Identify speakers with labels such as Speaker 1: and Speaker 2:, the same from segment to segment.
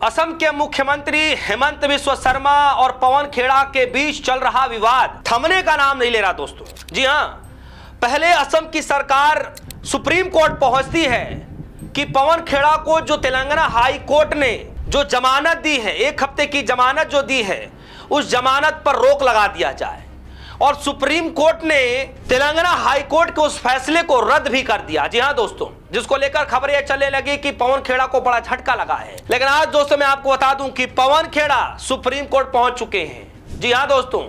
Speaker 1: असम के मुख्यमंत्री हेमंत बिस्वा शर्मा और पवन खेड़ा के बीच चल रहा विवाद थमने का नाम नहीं ले रहा दोस्तों। जी हां, पहले असम की सरकार सुप्रीम कोर्ट पहुंचती है कि पवन खेड़ा को जो तेलंगाना हाई कोर्ट ने जो जमानत दी है, 1 हफ्ते की जमानत जो दी है, उस जमानत पर रोक लगा दिया जाए। और सुप्रीम कोर्ट ने तेलंगाना हाई कोर्ट के उस फैसले को रद्द भी कर दिया। जी हां दोस्तों, जिसको लेकर खबरें चलने लगी कि पवन खेड़ा को बड़ा झटका लगा है। लेकिन आज दोस्तों मैं आपको बता दूं कि पवन खेड़ा सुप्रीम कोर्ट पहुंच चुके हैं। जी हां दोस्तों,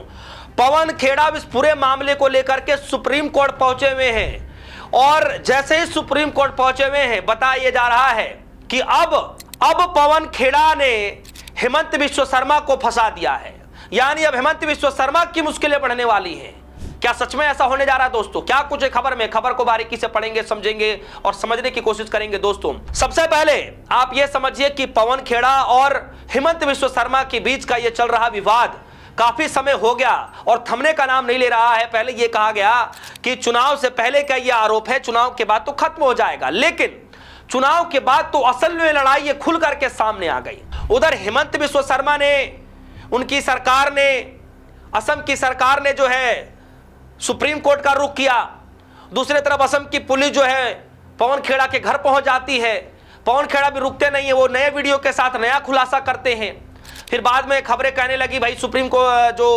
Speaker 1: पवन खेड़ा इस पूरे मामले को लेकर के सुप्रीम कोर्ट पहुंचे हुए हैं। और जैसे ही सुप्रीम कोर्ट पहुंचे हुए हैं, बताया जा रहा है कि अब पवन खेड़ा ने हेमंत बिस्वा शर्मा को फंसा दिया है। यानी अब हेमंत बिस्वा शर्मा की मुश्किलें बढ़ने वाली हैं। क्या सच में ऐसा होने जा रहा है दोस्तों? क्या कुछ है खबर में? खबर को बारीकी से पढ़ेंगे, समझेंगे और समझने की कोशिश करेंगे दोस्तों। सबसे पहले आप यह समझिए कि पवन खेड़ा और हेमंत बिस्वा शर्मा के बीच का यह चल रहा विवाद काफी समय हो गया और थमने का नाम नहीं ले रहा है। पहले यह कहा गया कि चुनाव से पहले का यह आरोप है, चुनाव के बाद तो खत्म हो जाएगा। लेकिन चुनाव के बाद तो असल में लड़ाई ये खुल करके सामने आ गई। उधर हेमंत बिस्वा शर्मा ने, उनकी सरकार ने, असम की सरकार ने जो है सुप्रीम कोर्ट का रुख किया। दूसरी तरफ असम की पुलिस जो है पवन खेड़ा के घर पहुंच जाती है। पवन खेड़ा भी रुकते नहीं है, वो नए वीडियो के साथ नया खुलासा करते हैं। फिर बाद में खबरें कहने लगी, भाई सुप्रीम को जो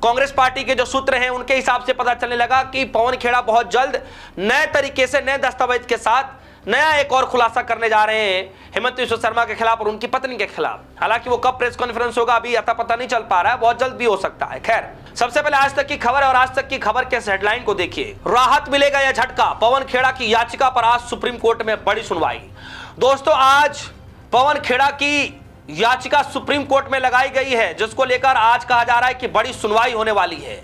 Speaker 1: कांग्रेस पार्टी के जो सूत्र हैं उनके हिसाब से पता चलने लगा कि पवन खेड़ा बहुत जल्द नए तरीके से, नए दस्तावेज के साथ नया एक और खुलासा करने जा रहे हैं हेमंत बिस्वा शर्मा के खिलाफ और उनकी पत्नी के खिलाफ। हालांकि वो कब प्रेस कॉन्फ्रेंस होगा अभी अता पता नहीं चल पा रहा है, बहुत जल्द भी हो सकता है। खैर, सबसे पहले आज तक की खबर और आज तक की खबर के हेडलाइन को देखिए। राहत मिलेगा या झटका, पवन खेड़ा की याचिका पर आज सुप्रीम कोर्ट में बड़ी सुनवाई। दोस्तों, आज पवन खेड़ा की याचिका सुप्रीम कोर्ट में लगाई गई है, जिसको लेकर आज कहा जा रहा है कि बड़ी सुनवाई होने वाली है।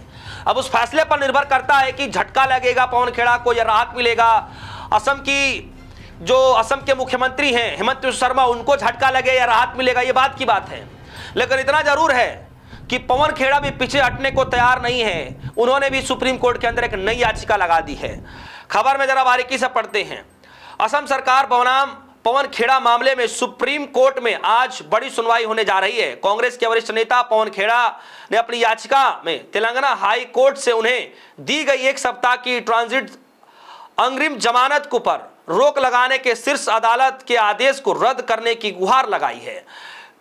Speaker 1: अब उस फैसले पर निर्भर करता है कि झटका लगेगा पवन खेड़ा को या राहत मिलेगा। असम के मुख्यमंत्री हैं हेमंत बिस्वा शर्मा, उनको झटका लगे या राहत मिलेगा, ये बात की बात है। लेकिन इतना जरूर है कि पवन खेड़ा भी पीछे हटने को तैयार नहीं है। उन्होंने भी सुप्रीम कोर्ट के अंदर एक नई याचिका लगा दी है। खबर में जरा बारीकी से पढ़ते हैं। असम सरकार बनाम पवन खेड़ा मामले में सुप्रीम कोर्ट में आज बड़ी सुनवाई होने जा रही है। कांग्रेस के वरिष्ठ नेता पवन खेड़ा ने अपनी याचिका में तेलंगाना हाई कोर्ट से उन्हें दी गई 1 सप्ताह की ट्रांजिट अग्रिम जमानत को पर रोक लगाने के शीर्ष अदालत के आदेश को रद्द करने की गुहार लगाई है।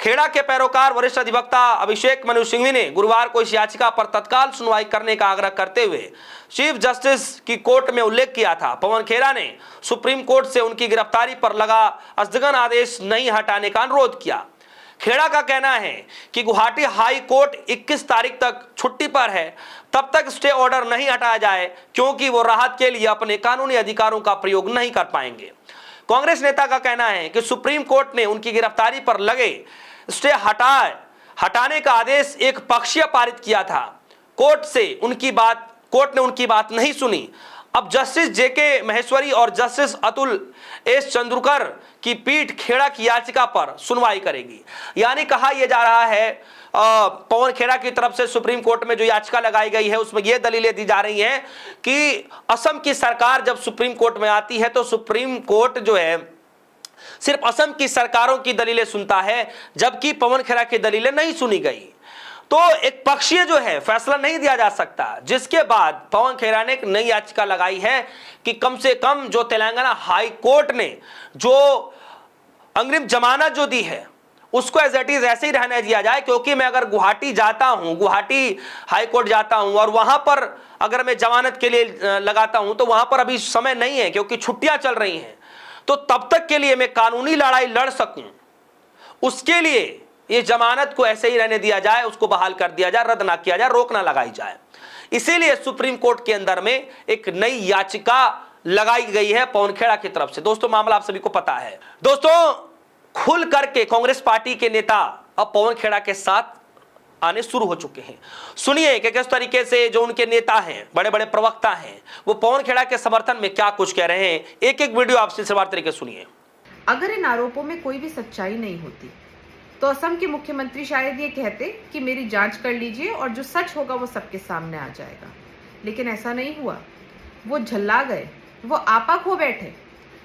Speaker 1: खेड़ा के पैरोकार वरिष्ठ अधिवक्ता अभिषेक मनु सिंघवी ने गुरुवार को इस याचिका पर तत्काल सुनवाई करने का आग्रह करते हुए चीफ जस्टिस की कोर्ट में उल्लेख किया था। पवन खेड़ा ने सुप्रीम कोर्ट से उनकी गिरफ्तारी पर लगा स्थगन आदेश नहीं हटाने का अनुरोध किया। खेड़ा का कहना है कि गुवाहाटी हाई कोर्ट 21 तारीख तक छुट्टी पर है, तब तक स्टे ऑर्डर नहीं हटाया जाए क्योंकि वो राहत के लिए अपने कानूनी अधिकारों का प्रयोग नहीं कर पाएंगे। कांग्रेस नेता का कहना है कि सुप्रीम कोर्ट ने उनकी गिरफ्तारी पर लगे स्टे हटाने का आदेश एक पक्षीय पारित किया था। कोर्ट ने उनकी बात नहीं सुनी। अब जस्टिस जेके महेश्वरी और जस्टिस अतुल एस चंद्रकर की पीठ खेड़ा की याचिका पर सुनवाई करेगी। यानी कहा यह जा रहा है पवन खेड़ा की तरफ से सुप्रीम कोर्ट में जो याचिका लगाई गई है उसमें यह दलीलें दी जा रही हैं कि असम की सरकार जब सुप्रीम कोर्ट में आती है तो सुप्रीम कोर्ट जो है सिर्फ असम की सरकारों की दलीलें सुनता है, जबकि पवन खेड़ा की दलीलें नहीं सुनी गई। तो एक पक्षीय जो है फैसला नहीं दिया जा सकता, जिसके बाद पवन खेड़ा ने एक नई याचिका लगाई है कि कम से कम जो तेलंगाना हाई कोर्ट ने जो अग्रिम जमानत जो दी है उसको एज इट इज ऐसे ही रहने दिया जाए। क्योंकि मैं अगर गुवाहाटी जाता हूं, गुवाहाटी हाई कोर्ट जाता हूं और वहां पर अगर मैं जमानत के लिए लगाता हूं तो वहां पर अभी समय नहीं है क्योंकि छुट्टियां चल रही हैं। तो तब तक के लिए मैं कानूनी लड़ाई लड़ सकूं, उसके लिए ये जमानत को ऐसे ही रहने दिया जाए, उसको बहाल कर दिया जाए, रद्द ना किया जाए, रोक ना लगाई जाए। इसीलिए सुप्रीम कोर्ट के अंदर में एक नई याचिका लगाई गई है पवन खेड़ा की तरफ से। दोस्तों, मामला आप सभी को पता है। दोस्तों, खुल करके कांग्रेस पार्टी के नेता अब पवन खेड़ा के साथ आने शुरू हो चुके हैं। सुनिए कि किस तरीके से जो उनके नेता हैं, बड़े बड़े प्रवक्ता हैं, वो पवन खेड़ा के समर्थन में क्या कुछ कह रहे हैं। एक एक वीडियो आप सिलसिलेवार तरीके सुनिए।
Speaker 2: अगर इन आरोपों में कोई भी सच्चाई नहीं होती तो असम के मुख्यमंत्री शायद ये कहते कि मेरी जांच कर लीजिए और जो सच होगा वो सबके सामने आ जाएगा। लेकिन ऐसा नहीं हुआ। वो झल्ला गए, वो आपा खो बैठे,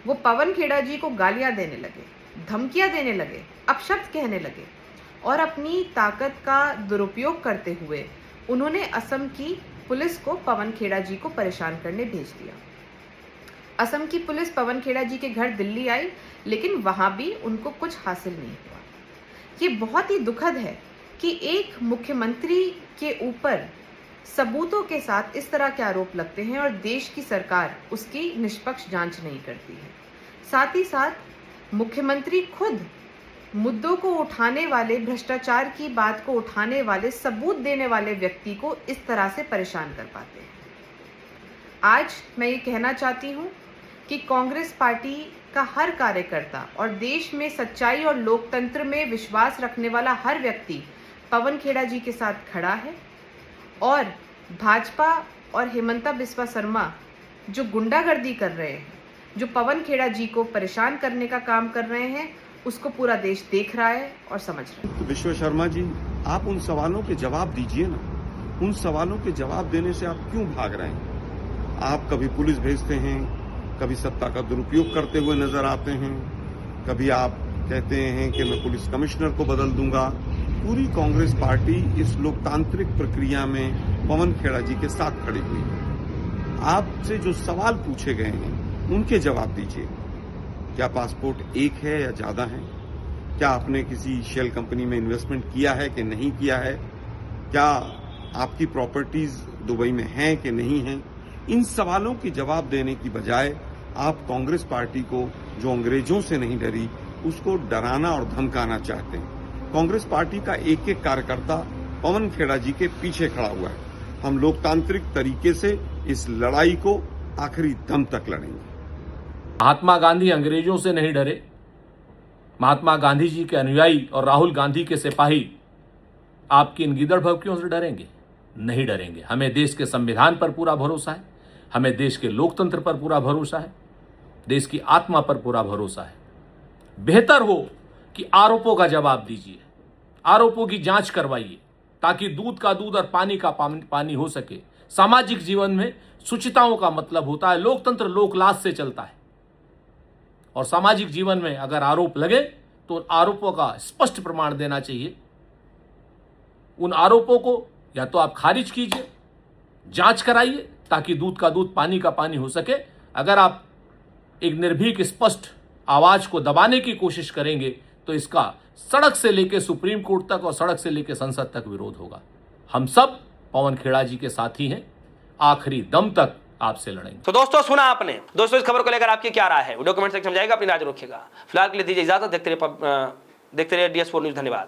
Speaker 2: वो पवन खेड़ा जी को गालियां देने लगे। धमकियां देने लगे, अपशब्द कहने लगे और अपनी ताकत का दुरुपयोग करते हुए उन्होंने असम की पुलिस को पवन खेड़ा जी को परेशान करने भेज दिया। असम की पुलिस पवन खेड़ा जी के घर दिल्ली आई, लेकिन वहां भी उनको कुछ हासिल नहीं हुआ। ये बहुत ही दुखद है कि एक मुख्यमंत्री के ऊपर सबूतों के साथ इस तरह के आरोप लगते हैं और देश की सरकार उसकी निष्पक्ष जांच नहीं करती है। साथ ही साथ मुख्यमंत्री खुद मुद्दों को उठाने वाले, भ्रष्टाचार की बात को उठाने वाले, सबूत देने वाले व्यक्ति को इस तरह से परेशान कर पाते हैं। आज मैं ये कहना चाहती हूँ कि कांग्रेस पार्टी का हर कार्यकर्ता और देश में सच्चाई और लोकतंत्र में विश्वास रखने वाला हर व्यक्ति पवन खेड़ा जी के साथ खड़ा है और भाजपा और हिमंता बिस्वा शर्मा जो गुंडागर्दी कर रहे हैं, जो पवन खेड़ा जी को परेशान करने का काम कर रहे हैं, उसको पूरा देश देख रहा है और समझ रहा है।
Speaker 3: तो विश्व शर्मा जी, आप उन सवालों के जवाब दीजिए ना। उन सवालों के जवाब देने से आप क्यों भाग रहे हैं? आप कभी पुलिस भेजते हैं, कभी सत्ता का दुरुपयोग करते हुए नजर आते हैं, कभी आप कहते हैं कि मैं पुलिस कमिश्नर को बदल दूंगा। पूरी कांग्रेस पार्टी इस लोकतांत्रिक प्रक्रिया में पवन खेड़ा जी के साथ खड़ी हुई है। आपसे जो सवाल पूछे गए हैं उनके जवाब दीजिए। क्या पासपोर्ट एक है या ज्यादा है? क्या आपने किसी शेल कंपनी में इन्वेस्टमेंट किया है कि नहीं किया है? क्या आपकी प्रॉपर्टीज दुबई में हैं कि नहीं हैं? इन सवालों के जवाब देने की बजाय आप कांग्रेस पार्टी को, जो अंग्रेजों से नहीं डरी, उसको डराना और धमकाना चाहते हैं। कांग्रेस पार्टी का एक एक कार्यकर्ता पवन खेड़ा जी के पीछे खड़ा हुआ है। हम लोकतांत्रिक तरीके से इस लड़ाई को आखिरी दम तक लड़ेंगे।
Speaker 4: महात्मा गांधी अंग्रेजों से नहीं डरे। महात्मा गांधी जी के अनुयायी और राहुल गांधी के सिपाही आपकी इन गीदड़ भभकियों से डरेंगे? नहीं डरेंगे। हमें देश के संविधान पर पूरा भरोसा है, हमें देश के लोकतंत्र पर पूरा भरोसा है, देश की आत्मा पर पूरा भरोसा है। बेहतर हो कि आरोपों का जवाब दीजिए, आरोपों की जांच करवाइए, ताकि दूध का दूध और पानी का पानी हो सके। सामाजिक जीवन में शुचिताओं का मतलब होता है, लोकतंत्र लोकलाज से चलता है और सामाजिक जीवन में अगर आरोप लगे तो आरोपों का स्पष्ट प्रमाण देना चाहिए। उन आरोपों को या तो आप खारिज कीजिए, जांच कराइए, ताकि दूध का दूध पानी का पानी हो सके। अगर आप एक निर्भीक स्पष्ट आवाज को दबाने की कोशिश करेंगे तो इसका सड़क से लेकर सुप्रीम कोर्ट तक और सड़क से लेकर संसद तक विरोध होगा। हम सब पवन खेड़ा जी के साथी हैं, आखिरी दम तक आपसे लड़ेंगे।
Speaker 1: तो दोस्तों, सुना आपने। दोस्तों, इस खबर को लेकर आपकी क्या राय है? वीडियो कमेंट सेक्शन में जाएगा, अपनी राय रखिएगा। फिलहाल के लिए दीजिए इजाजत। देखते रहिए DS4 न्यूज। धन्यवाद।